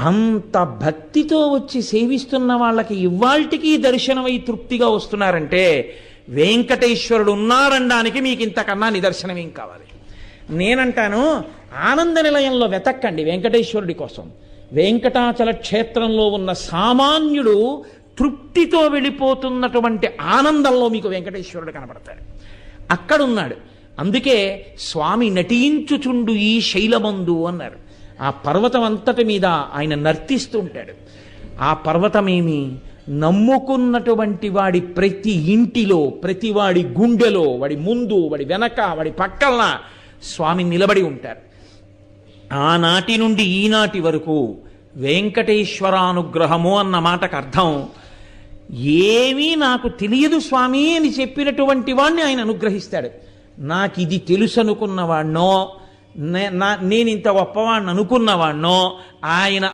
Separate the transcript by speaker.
Speaker 1: అంత భక్తితో వచ్చి సేవిస్తున్న వాళ్ళకి ఇవాల్టికి దర్శనమై తృప్తిగా వస్తున్నారంటే వెంకటేశ్వరుడు ఉన్నారనడానికి మీకు ఇంతకన్నా నిదర్శనం ఏం కావాలి? నేనంటాను, ఆనంద నిలయంలో వెతక్కండి వెంకటేశ్వరుడి కోసం. వెంకటాచల క్షేత్రంలో ఉన్న సామాన్యుడు తృప్తితో వెళ్ళిపోతున్నటువంటి ఆనందంలో మీకు వెంకటేశ్వరుడు కనబడతాడు. అక్కడున్నాడు. అందుకే స్వామి నటించుచుండు ఈ శైలమందు అన్నారు. ఆ పర్వతం అంతటి మీద ఆయన నర్తిస్తూ ఉంటాడు. ఆ పర్వతమేమి నమ్ముకున్నటువంటి వాడి ప్రతి ఇంటిలో, ప్రతి వాడి గుండెలో, వాడి ముందు, వాడి వెనక, వాడి పక్కన స్వామి నిలబడి ఉంటారు. ఆనాటి నుండి ఈనాటి వరకు వెంకటేశ్వరానుగ్రహము అన్న మాటకు అర్థం, ఏమీ నాకు తెలియదు స్వామి అని చెప్పినటువంటి వాడిని ఆయన అనుగ్రహిస్తాడు. నాకు ఇది తెలుసు అనుకున్నవాడినో, నేను ఇంత గొప్పవాడిని అనుకున్నవాడినో ఆయన